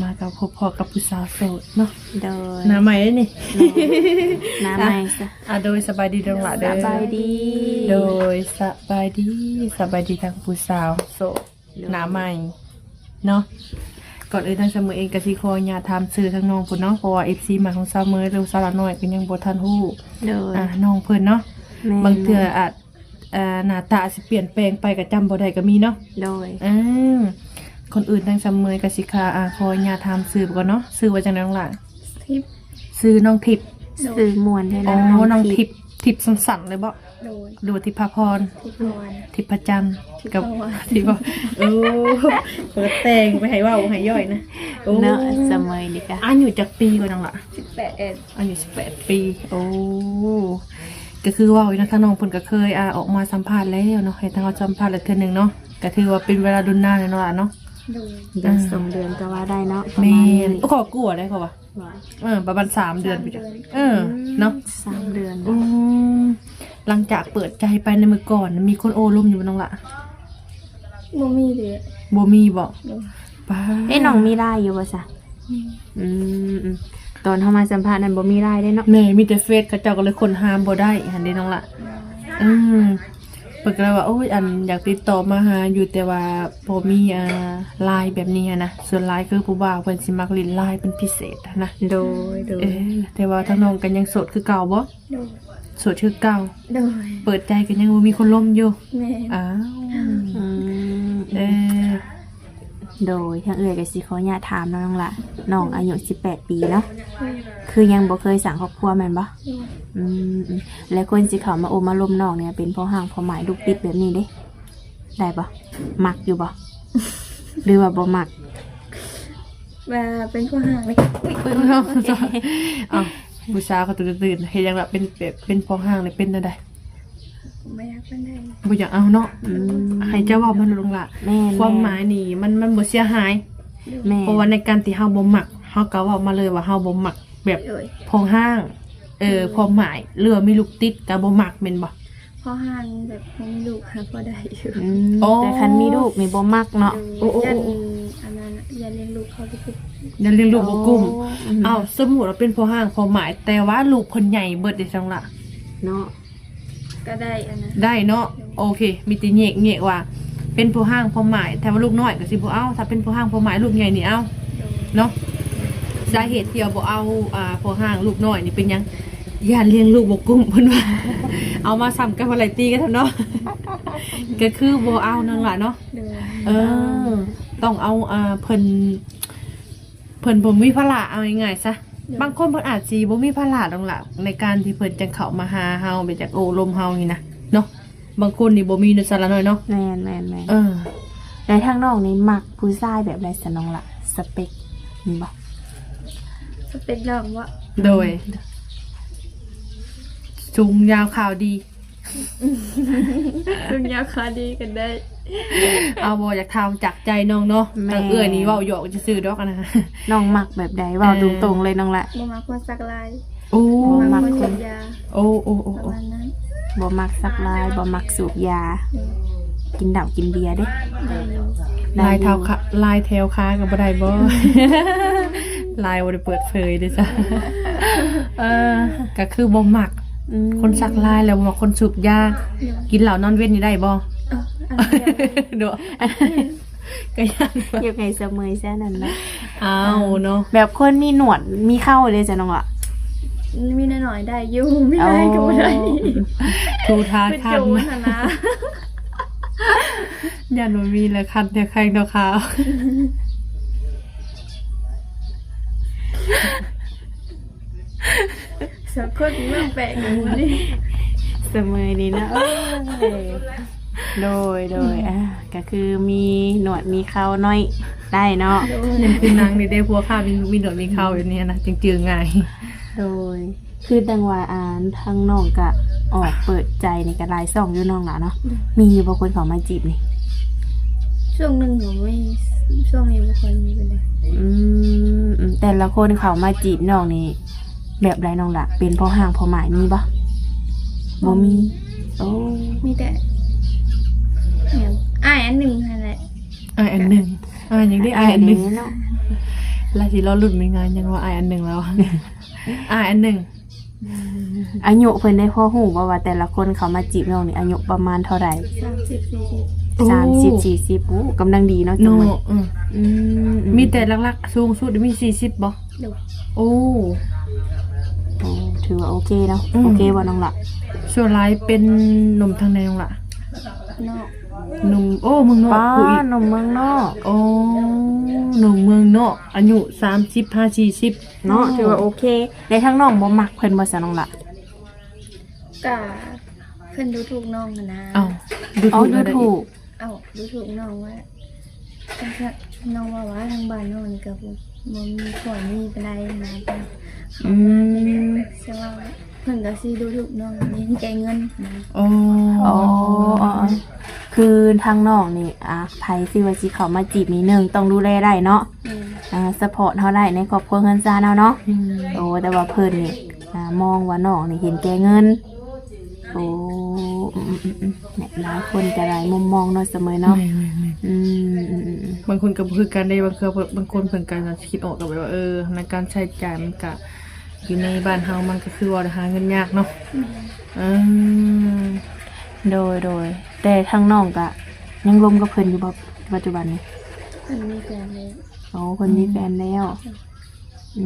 มากับพบพอกับผู้สาวโสดเนาะโดยหน้าใหม่เลยนี่น้ำใหม่ซะโดยสบายดีตรงหละเด้อ สบายดี โดยสบายดีทางผู้สาวโสดหน้าใหม่เนาะก่อนอื่นทางเสมอเองกสิโคญาทำสื่อทางน้องพุ่นเนาะเพราะว่า FC มาของสาวเมย์หรือสาวละน้อยก็ยังบ่ทันฮู้ โดยน้องเพิ่นเนาะบางเทื่ออาจหน้าตาสิเปลี่ยนแปลงไปก็จำบ่ได้ก็มีเนาะโดยคนอื่นทางเสมอกสิคาขอญาทำสื่อก่อนเนาะสื่อว่าจังได๋น้องล่ะทิพย์สื่อน้องทิพย์สื่อมวลให้น้องทิพย์สั้นๆเลยบ่ดูทิพย์ภพรทิพย์พระจันทร์กับทิพย์เปิดแต่งไปให้เว้าให้ย่อยนะเนาะเสมอนี่ก็อายุจักปีกว่าน้องล่ะ18อายุ18ปีก็คือว่าอยู่นะทางน้องเพิ่นก็เคยออกมาสัมภาษณ์แล้วเนาะให้ทางเราสัมภาษณ์แล้วเทื่อนึงเนาะก็ถือว่าเป็นเวลาดุนนานแล้วเนาะเนาะเดือน2เดือนก็ว่าได้เนาะแม่นก็กลัวได้เขาว่าประมาณ3เดือนไปจ้ะเนาะ3เดือนหลังจากเปิดใจไปในมื้อก่อนมีคนโอ้ล้มอยู่บ่น้องล่ะบ่มีเด้บ่มีบ่ป้าน้องมีได้อยู่บ่ซะตอนเฮามาสัมภาษณ์นั้นบ่มีได้เด้เนาะแม่มีแต่เฟซเขาเจ้าก็เลยคนห้ามบ่ได้หั่นเด้น้องล่ะเพิ่นก็เลยว่าโอ้ยอยากติดต่อมาหาอยู่แต่ว่าบ่มีไลน์แบบนี้นะส่วนไลน์คือผู้บ่าวเพิ่นสิมักเล่นไลน์เป็นพิเศษนะโดยแต่ว่าทางน้องก็ยังโสดคือเก่าบ่โสดคือเก่าโดยเปิดใจกันยังบ่มีคนล้มอยู่แม่อ้าวโดยทางเอื้อยก็สิขออนุญาตถามน้องล่ะน้องอายุ18ปีเนาะคือยังบ่เคยสร้างครอบครัวแม่นบ่แล้วคนสิเข้ามาโอมาล้มน้องเนี่ยเป็นพ่อห่างพ่อหมายลูกติดแบบนี้เด้ได้บ่มักอยู่บ่หรือว่าบ่มักว่าเป็นผู้ห่างเลยผู้สาวเขาตื่นเฮ็ดจังล่ะเป็นพ่อห้างนี่เป็นจังได๋ไม่อยากเป็นได้บ่อยากเอาเนาะให้เจ้าเว้ามันลงล่ะความหมายนี่มันบ่เสียหายเพราะว่าในการที่เฮาบ่มักเฮาก็เว้ามาเลยว่าเฮาบ่มักแบบพ่อห้างพ่อหมายเรือมีลูกติดก็บ่มักแม่นบ่พ่อห่างแบบมีลูกหาบ่ได้อยู่แต่คันมีลูกนี่บ่มักเนาะยันอันนั้นยันเลี้ยงลูกเขาบ่กุ้มยันเลี้ยงลูกบ่กุ้มสมมุติว่าเป็นพ่อห้างพ่อหมายแต่ว่าลูกเพิ่นใหญ่เบิดได้จังล่ะเนาะก็ได้อันนั้นได้เนาะโอเคมีแต่แยกว่าเป็นพ่อห้างพ่อหมายแต่ว่าลูกน้อยก็สิบ่เอาถ้าเป็นพ่อห้างพ่อหมายลูกใหญ่นี่เอาเนาะสาเหตุที่บ่เอาพ่อห้างลูกน้อยนี่เป็นหยังย่านเลี้ยงลูกบ่กุ้มเพิ่นว่าเอามาซ้ำกันว่าไหลตีกันเนาะก็คือบ่เอานั่นล่ะเนาะต้องเอาเพิ่นบ่มีภาระเอาง่ายๆซะบางคนเพิ่นอาจสิบ่มีภาระดอกล่ะในการที่เพิ่นจะเข้ามาหาเฮาไปจากโอ้ลมเฮานี่นะเนาะบางคนนี่บ่มีนั่นซะละน้อยเนาะแม่นในทางน้องนี่มักผู้ชายแบบไรซะน้องล่ะสเปคมีบ่สเปคน้องว่าโดยสูงยาวขาวดีสูงยาวขาวดีกันได้เอาบ่อยากทำจากใจน้องเนาะแต่เอื้อนี่เว้าหยอกซื่อๆดอกนะน้องมักแบบใดเว้าตรงๆเลยน้องละบ่มักคนสักลายบ่มักคนยาประมาณนั้นบ่มักสักลายบ่มักสูบยากินเหล้ากินเบียร์เด้ลายแถวค้าก็บ่ได้บ่ลายบ่ได้เปิดเผยเด้จ้ะก็คือบ่มักคนสักลายแล้วว่าคนสูบยากินเหล้านอนเว้นนี่ได้บ่ดูก็ยังไงเสมอแค่นั้นนะเนาะแบบคนมีหนวดมีเข้าเลยจ้ะน้องอ่ะมีหน่อยได้อยู่ไม่ได้ก็ไม่ได้ทูทาคันนะยันมันมีแล้วคันแต่ใครเนาะค่ะสักคนเมื่อแปลกนี่เสมอนี่นะโดยก็คือมีหนวดมีเขาน้อยได้เนาะยังคือนางในได้พัวข้ามีหนวดมีเขาอย่างนี้นะจริงๆไงโดยคือดังว่าทางน้องก็ออกเปิดใจในกระไรซ่องอยู่น้องล่ะเนาะมีอยู่บางคนเขามาจีบนี่ช่วงหนึ่งหนูไม่ช่วงนี้บางคนมีเป็นไงแต่ละคนเขามาจีบน้องนี่แบบไรน้องล่ะเป็นพ่อห้างพ่อหมายมีปะบ่มีมีแต่อย่างอันหนึ่งอะไรอันหนึ่งยังได้อันหนึ่ง แล้วสิเราหลุดไม่งานยังว่าอายอันหนึ่งแล้ว อายอันหนึ่ง อายุเพิ่นได้พ่อฮู้ว่าแต่ละคนเขามาจีบน้องนี่อายุประมาณเท่าไหร่ 30 40 30 40อู้กำลังดีเนาะจั โน งหวะ มีแต่ลักๆสูงสุดมี40บ่ โดย โอ้ โอ้ถือว่าโอเคเนาะ อืม โอเคบ่น้องละ ส่วนหลายเป็นหนุ่มทางใดน้องล่ะ นอก หนุ่มโอ้เมืองนอก ป้า ผู้อีก หนุ่มเมืองนอก โอ้หนุ่มเมืองนอกอายุ35 40 เนาะถือว่าโอเคในทั้งน้องบ่มักเพิ่นบ่ซะน้องละ กะเพิ่นดูถูกน้องอะนะ เอ้าดู อ๋อ ถูก ดูถูก ดูถูกน้องว่าน้องว่าทางบ้านน้องนี่ก็บ่มีขอมีปานใดนะเพิ่น อืม ใช่ว่าเพิ่นก็สิดูถูกน้องนี่แกเงินนะ โอ้ อ๋ออ๋อคือทางน้องนี่ไผสิว่าสิเข้ามาจีบนี่หนึงต้องดูแลได้เนาะซัพพอร์ตเฮาได้ในครอบครัวเฮือนซ่านเฮาเนาะ อืม โอ้แต่ว่าเพิ่นนี่มองว่าน้องนี่เห็นแก่เงินโอ้เนี่ยหลายคนจะหลายมุมมองเนาะเสมอเนาะ แม่ อืม บางคนก็คือการได้บางคนเพิ่นการคิดออกกับแบบว่าในการใช้จ่ายมันก็อยู่ในบ้านเฮามันก็คือว่าหาเงินยากเนาะอืม โดยแต่ทางน้องก็ยังรวมกับเพิ่นอยู่บ่ปัจจุบันนี้ เพิ่นมีแฟนแล้ว โอ้คนมีแฟนแล้วอื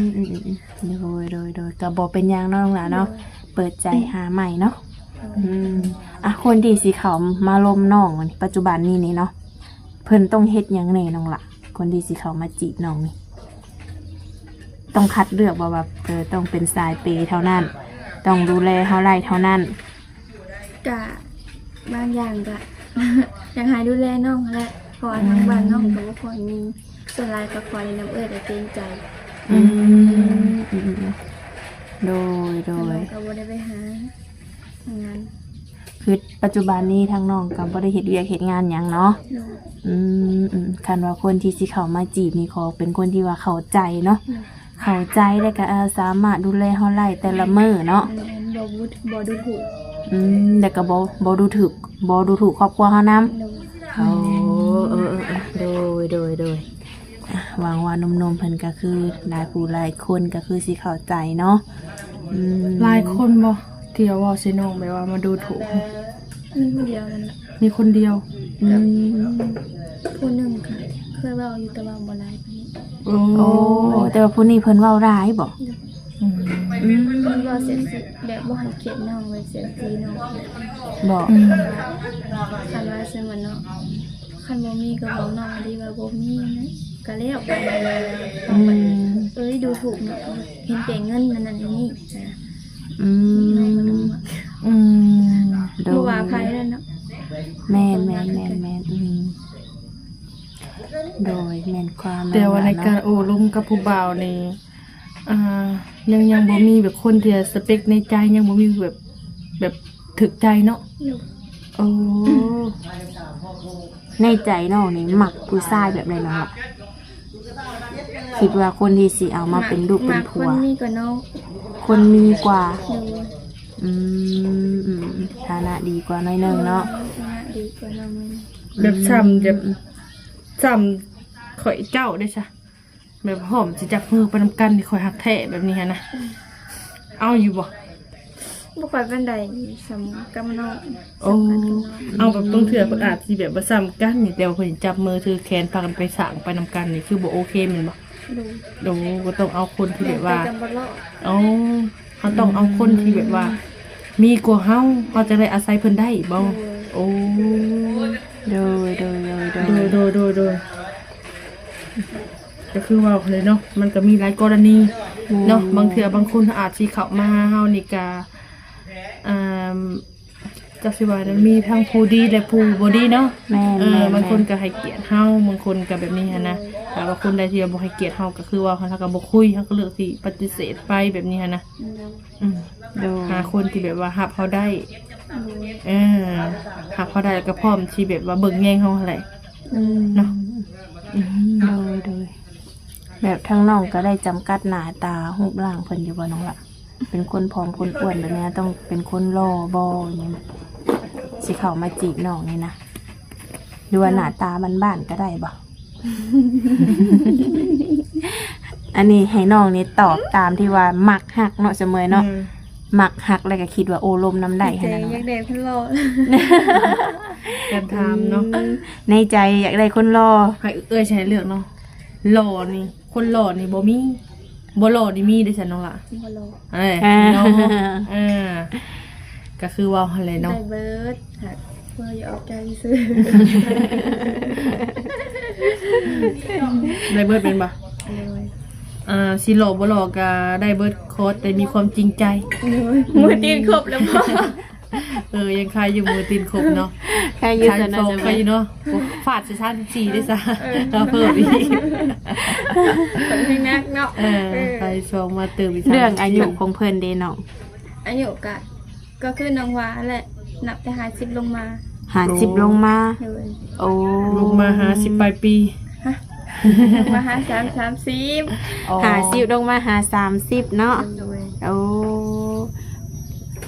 มโดยก็บ่เป็นหยังเนาะน้องหลานเนาะเปิดใจหาใหม่เนาะคนที่สิเขามาลมน้องนี่ปัจจุบันนี้นี่เนาะเพิ่นต้องเฮ็ดหยังแน่น้องล่ะคนที่สิเขามาจีบน้องนี่ต้องคัดเลือกว่าแบบต้องเป็นสายเปย์เท่านั้น ต้องดูแลเฮาไร่เท่านั้น กะบางอย่างกะ อยากให้ดูแลน้องแหละเพราะว่าทางบ้านน้องก็บ่ค่อยมีส่วนหลายก็ขอในน้ำแต่เกรงใจ โดย น้องก็บ่ได้ไปหาทางนั้น คือปัจจุบันนี้ทางน้องก็บ่ได้เฮ็ดเวียกเฮ็ดงานหยังเนาะ โดย คันว่าคนที่สิเข้ามาจีบนี่ขอเป็นคนที่ว่าเข้าใจเนาะเข้าใจแล้วก็สามารถดูแลเฮาไร่แต่ละมื้อเนาะ บ่ดูถูก แล้วก็บ่ดูถูกครอบครัวเฮานำ โดย โดยหวังว่าหนุ่มๆเพิ่นก็คือหลายผู้หลายคนก็คือสิเข้าใจเนาะ หลายคนบ่ที่ว่าสิน้องแบบว่ามาดูถูก มีคนเดียวนั่นแหละ มีคนเดียว ผู้หนึงค่ะเคยเว้าอยู่แต่ว่าบ่หลายปานนี้ โอ้ โอ้แต่ว่าผู้นี้เพิ่นเว้าร้ายบ่ อืม เพิ่นเว้าเสียสิแบบบ่ให้เกียรติน้องเลยเสียสีน้อง บ่ อืม คันว่าซึ่งว่าเนาะคันบ่มีก็บอกน้องดีว่าบ่มีนะก็แล้วไปดูถูกเนาะเห็นแก่เงินนั่นนี่นะ อืม อืม โด บ่ ย ว่าใครนั่นเนาะ แม่นโดยแม่นความ แต่ว่าในการโอ้ลมกับผู้บ่าวนี่ยังบ่มีแบบคนที่สเปคในใจยังบ่มีแบบถึกใจเนาะ อยู่ โอ้ ในใจน้องนี่มักผู้ชายแบบใดเนาะคิดว่าคนที่สิเอามาเป็นลูกเป็นผัว คนนี้ก็น้อง คนมีกว่า อยู่ ฐานะดีกว่าน้อยหนึงเนาะ ดีกว่าน้องนึง แบบซ้ำข่อยเจ้าได้ซะแบบหอมสิจับมือไปนำกันที่ข่อยหักแท้แบบนี้นะเอาอยู่บ่ บ่ค่อยปานใดสำกับน้อง โอ้เอาแบบต้องเถื่อคนอาจสิแบบว่าซ้ำกันนี่แต่ว่าเพิ่นจับมือถือแขนพากันไปสร้างไปนำกันนี่คือบ่โอเคแม่นบ่ ดู โดก็ต้องเอาคนที่แบบว่า กันบ่รอด เขาต้องเอาคนที่แบบว่า มีกว่าเฮาจะได้อาศัยเพิ่นได้บ่โอ้ โดย โดยก็คือว่าเลยเนาะมันก็มีหลายกรณีเนาะบางเทื่อบางคนอาจสิเข้ามาหาเฮานี่ก็จักสิว่านั้นมีทั้งผู้ดีและผู้บ่ดีเนาะ แม่น บางคนก็ให้เกียรติเฮาบางคนก็แบบนี้หันนะแต่ว่าคนใดที่บ่ให้เกียรติเฮาก็คือว่าเขาก็บ่คุยเฮาก็เลือกที่ปฏิเสธไปแบบนี้หันนะอืม โดย หาคนที่แบบว่ารับเขาได้รับเขาได้แล้วก็พร้อมที่แบบว่าเบิ่งแย่งเฮาหั่นแหละเนาะ โดยแบบทั้งน้องก็ได้จำกัดหน้าตารูปร่างเพิ่นอยู่บ่น้องล่ะเป็นคนผอมคนอ้วนแบบนี้ต้องเป็นคนหล่อบ่อย่างนี้สิเข้ามาจีบน้องนี่นะหรือว่าหน้าตาบ้านๆก็ได้บ่ อันนี้ให้น้องนี่ตอบตามที่ว่ามักหักเนาะเสมอเนาะมักหักแล้วก็คิดว่าโอ้ลมน้ำได้ ใจ ขนาด อยา นั้ ก น ได้เพิ่นรอ การถามเนาะ ในใจอยากได้คนรอ ให้ใช้เลือกเนาะหล่อนี่คนหล่อนี่บ่มีบ่หล่อนี่มีได้อฉันน้องล่ะ บ่รอ เนาะก็คือว่าอะไรเนาะ ได้เบิดค่ะเพื่ออย่าออกใจซื้อ ได้เบิดเป็นปะ เลย สิหล่อบ่หล่อก็ได้เบิดโค้ดแต่มีความจริงใจ เลยมือตีนครบแล้วพ่อ ยังคายอยู่มือตีนครบเนาะ แค่ยืด ชาย สนะ โซ จะ ใครอยู่เนาะฟาดสิชาติ14ได้ซะแล้วเพิ่มอีก คนที่นักเนาะ ไปชมมาเติมอีก เรื่องอายุของเพิ่นเด้น้อง อายุก็คือน้องว่าแหละนับแต่50ลงมา 50ลงมา เลย โอ้ ลงมา50ปลายปี ลงมา30 50ลงมา30เนาะ เลย โอ้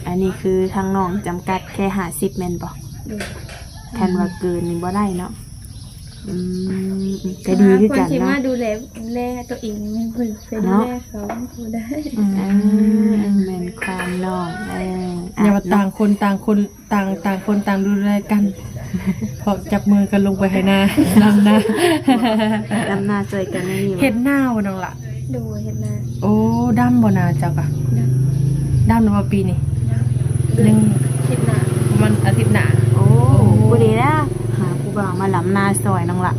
อันนี้คือทางน้องจำกัดแค่50แม่นบ่ เลย คันว่าเกินนี่บ่ได้เนาะก็ดีคือกัน คนที่มา เนาะ ดูแลตัวเองไม่เพิ่นไปดูแลเขาบ่ได้ แม่นความน้องอย่ามาต่างคนต่างคนต่างคนต่างดูแลกันพอจับมือกันลงไปให้หน้าลำหน้า ดำหน้าช่วยกันนี่ เห็ดหน้าบ่น้องล่ะ ดูเห็นนะ โอ้ดำบ่นาเจ้ากะ นะ ดำหรือว่าปีนี่ นะ ยัง คิดนะ มันอาทิตย์หน้า โอ้บ่ดีนะหาผู้บ่าวมาลำหน้าซอยน้องล่ะ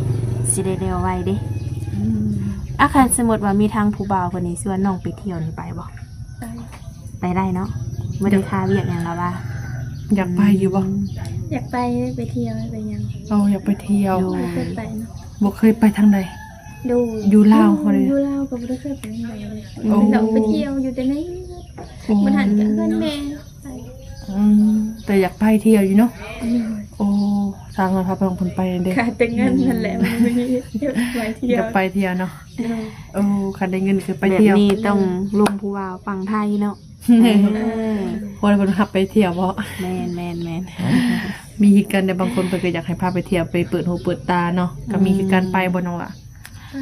สิได้เร็วไวเด้อาคารสมมุติว่ามีทางผู้บ่าวคนนี้ชวนน้องไปเที่ยวนี่ไปบ่ ไป ไปได้เนาะบ่ได้ค่าเวียกหยังแล้วว่า อยากไปอยู่บ่ อยากไปเที่ยวไปยัง เราอยากไปเที่ยว ไม่เคยไปเนาะ บ่เคยไปทางใด ดู อยู่ลาวเขาเลย อยู่ลาวก็ไม่ได้เคยไปไหนเลย โอ้ เราไปเที่ยวอยู่แต่ใน โอ้ มันหันกับเพื่อนแม่ไป แต่อยากไปเที่ยวอยู่เนาะ เหนื่อย โอ้ทางเราพาไปลงคนไปเด้ ขาดแต่เงินนั่นแหละมันไม่ได้เที่ยวไปเที่ อย ยากไปเที่ยวเนาะ เหนื่อย โอ้คันได้เงินคือไป แบบ เที่ยว นี้ต้องลงผู้บ่าวฝั่งไทยเนาะ คนคนขับไปเที่ยวเพราะ แม่น มีกันแต่บางคนเพิ่นก็อยากให้พาไปเที่ยวไปเปิดหูเปิดตาเนาะก็มีคือการไปบ่น้องล่ะ ไป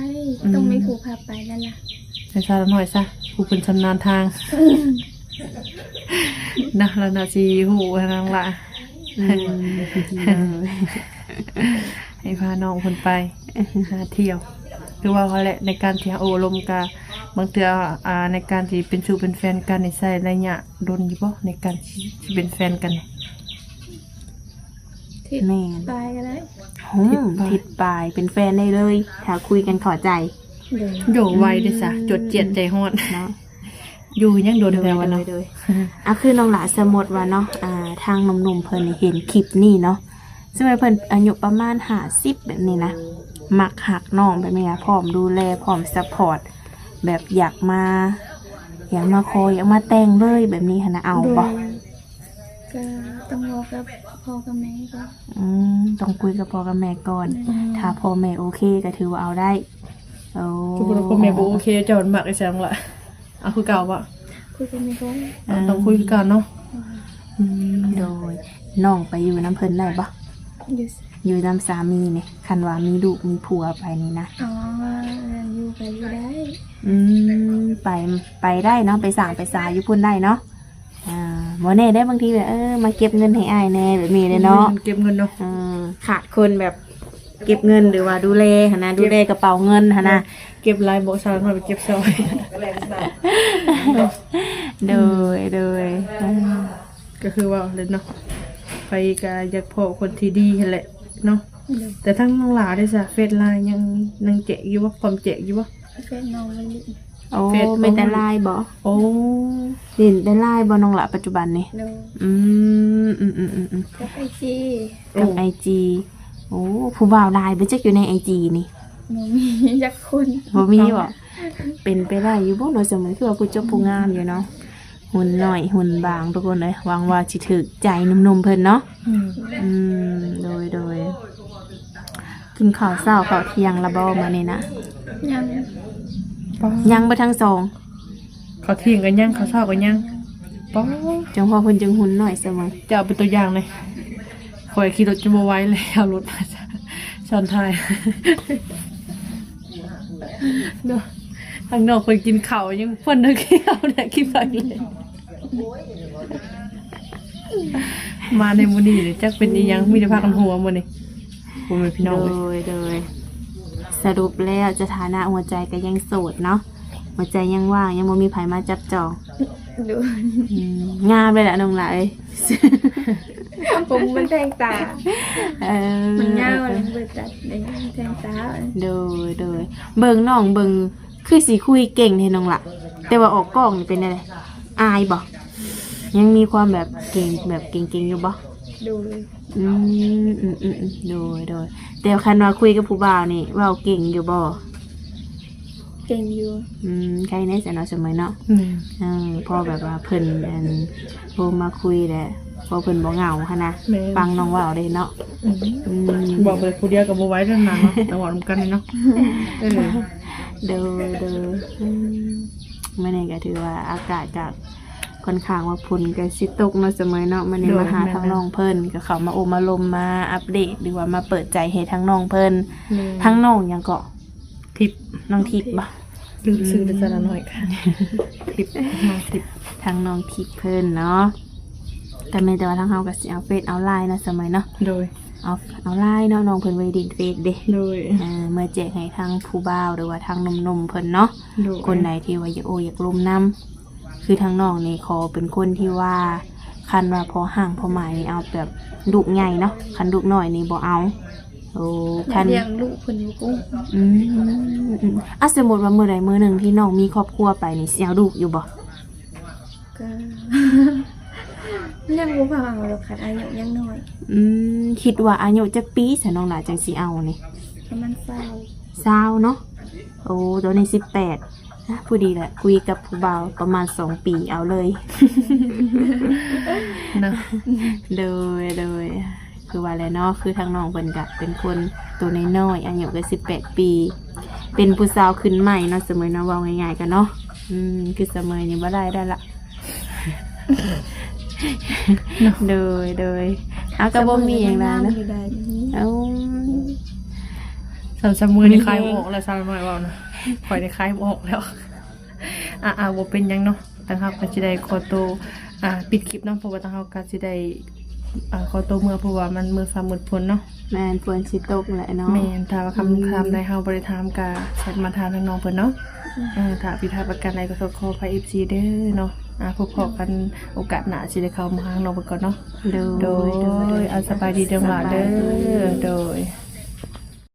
ต้องไม่ผูกพาไปแล้วล่ะ ให้ซาหน่อยซะผู้เพิ่นชำนาญทาง นะแล้วน่ะสิฮู้ทางล่ะ ให้พาน้องคนไปหาเที่ยวคือว่าเขาแหละในการที่โอ้ลมกาบางเทื่อในการที่เป็นชูเป็นแฟนกันในใส่ระยะโดนอยู่บ่ในการที่เป็นแฟนกันเนี่ย ทิศ แม่น ไปก็ได้ ทิดปลายเป็นแฟนได้เลย ถ้าคุยกันเขอใจ เหนื่อย อยู่ไวเด้อซะจดเจียดใจฮอด เนาะ อยู่ยังโดนแต่ว่าเนาะ โดยคือน้องหลาสมมติว่าเนาะทางหนุ่มๆเพิ่นนี่เห็นคลิปนี่เนาะซึ่งเพิ่นอายุประมาณ50แบบนี้นะมักหักน้องแบบนี้นะพร้อมดูแลพร้อมซัพพอร์ตแบบอยากมาคอยอยากมาแต่งเลยแบบนี้หั่นนะเอาบ่ ก็ต้องรอกับพ่อกับแม่ก็ ต้องคุยกับพ่อกับแม่ก่อน ถ้าพ่อแม่โอเคก็ถือว่าเอาได้โอ้ ทุกคนก็แม่บ่โอเคเจ้ามันมักไอ้แซงล่ะเอาคือเก่าบ่ คุยกันไม่รู้ ต้องคุยคือเก่าเนาะ โดยน้องไปอยู่น้ำเพิ่นได้ปะ อยู่ อยู่น้ำสามีเนี่ยคันว่ามีลูกมีผัวไปนี่นะ อ๋ออยู่ไปอยู่ได้ ไปได้เนาะไปสั่งไปสายอยู่พุ่นได้เนาะบ่แน่ได้บางทีแบบมาเก็บเงินให้อ้ายแน่แบบนี้เลยเนาะ เก็บเงินเนาะ ขาดคนแบบเก็บเงินหรือว่าดูแลหนนะดูแลกระเป๋าเงินหนนะ เก็บลายโบซานมาไปเก็บซอย โดย ก็คือว่าเลยเนาะไปก็อยากพอคนที่ดีหั่นแหละเนาะแต่ทั้งน้องหลาได้ซะเฟซไลน์ยังเจ๊อยู่ว่าความเจ๊อยู่ว่า แฟนน้องมันลิ โอ้ไม่แต่ลายบ่ โอ้ ดินได้ลายบ่น้องละปัจจุบันนี่ ดู อืม กับไอจี กับไอจีโอ้ผู้บ่าวลายไปจักอยู่ในไอจีนี่ หนูมีจักคน บ่มีบ่เป็นไปได้อยู่บ่เนาะสมัยคือว่าผู้เจ้าผู้งามอยู่เนาะหุ่นหน่อยหุ่นบางทุกคนเลยหวังว่าสิถึกใจหนุ่มๆเพิ่นเนาะโดยกินข้าวเช้าข้าวเที่ยงละบ่มานี่นะ ยัง ยังบ่ทั้งสอง เขาเที่ยงกันยังเขาเช้ากันยังป๊อ จังพอเพิ่นจึงหุ่นหน่อยเสมอ จะเอาเป็นตัวอย่างเลยคอยขี่รถจะมาไว้เลยเอารถมาชอนท้ายเนาะ ข้างนอกคนกินข้าวยังเพิ่นนึกข้าวเนี่ยกินไปเลยมาในมื้อนี้เนี่ยจักเป็นอีหยังมีแต่พากันหัวมื้อนี้บ่แม่นพี่น้อง โด เอ้ย ยสรุปแล้วสถานะหัวใจก็ยังโสดเนาะหัวใจยังว่างยังบ่มีไผมาจับจอง ดู งามเลยแหละน้องหลาย ผมมันแทงตา เออ มันยาวเลยเบิดตัดเลยแทงตา โดยเบิ่งน้องเบิ่งคือสิคุยเก่งแท้น้องล่ะแต่ว่าออกกล้องนี่เป็นอะไรอายบ่ยังมีความแบบเก่งแบบเก่งๆอยู่บ่ ดู โดยแต่คันว่าคุยกับผู้บ่าวนี่เว้าเก่งอยู่บ่ เก่งอยู่ ใครในสนอสมัยเนาะ แม่น พอแบบว่าเพิ่นอันโทรมาคุยแหละพอเพิ่นบ่เหงาค่ะนะ แม่น ฟังน้องเว้าได้เนาะบอกเลยผู้เดียวก็บ่ไหวเท่านั้นเนาะแต่ว่านํกันนี่เนาะเด้อมื้อนี้ก็ถือว่าอากาศก็ค่อนข้างว่าฝุ่นก็สิตกเนาะเสมอเนาะมื้อนี้มาหาทางน้องเพิ่นก็เข้ามาโอมาลมมาอัปเดตหรือว่ามาเปิดใจให้ทางน้องเพิ่นทางน้องหยังก็ ทิป น้องทิพย์บ่ ลืมซื้อได้ซะละหน่อยค่ะทิปมาทิป ทางน้องทิพย์เพิ่นเนาะแต่แม่แต่ว่าทางเฮาก็สิเอาเฟซเอาไลน์เนาะเสมอเนาะ โดย เอาไลน์เนาะน้องเพิ่นไว้ดินเฟซเด้ โดย เมื่อแจกให้ทางผู้บ่าวหรือว่าทางหนุ่มๆเพิ่นเนาะ โดย คนไหนที่ว่าอยากอยากลมน้ำคือทางน้องนี่ขอเป็นคนที่ว่าคันว่าพอห่างพอหมายนี่เอาแบบดุใหญ่เนาะคันดุน้อยนี่บ่เอาโอ้คัน เลี้ยงลูกคนอยู่กุ้ง สมมติว่ามื้อใดมื้อหนึ่งที่น้องมีครอบครัวไปนี่สิเอาลูกอยู่บ่ ก็ ยังบ่ฟังหรอกค่ะอายุยังน้อย คิดว่าอายุจักปีซะน้องหลาจังสิเอานี่ ประมาณเศร้า 20เนาะโอ้ตัวนี้18ผู้ดีแหละคุยกับผู้บ่าวประมาณ2 ปีเอาเลย นะ โดยคือว่าอะไรเนาะคือทางน้องเพิ่นก็เป็นคนตัวน้อยๆอายุก็18 ปี เป็นผู้สาวขึ้นใหม่เนาะเสมอเนาะเว้าง่ายๆกันเนาะคือเสมอนี่บ่ได้ละ โดยเอาก็บ่มีหยังแล้วนะ อยู่ได้นี้ เอ้า สามมือนี่คลายบ่ออกแล้วซะละหน่อยเว้านะข่อยได้คลายบ่ออกแล้วบ่เป็นหยังเนาะทางเฮาก็สิได้ขอตัวปิดคลิปเนาะเพราะว่าทางเฮาก็สิได้ขอตัวเมื่อเพราะว่ามันมือฟ้ามืดฝนเนาะ แม่นฝนสิตกแหละเนาะ แม่นถ้าว่าคำใดเฮาบ่ได้ถามก็แชทมาถามทางน้องเพิ่นเนาะถ้าผิดพลาดประการใดก็ขออภัย FC เด้อเนาะพบกันโอกาสหน้าสิได้เข้ามาหาน้องเพิ่นก่อนเนาะ โดย เอาสบายดีเด้อหลานเด้อโดย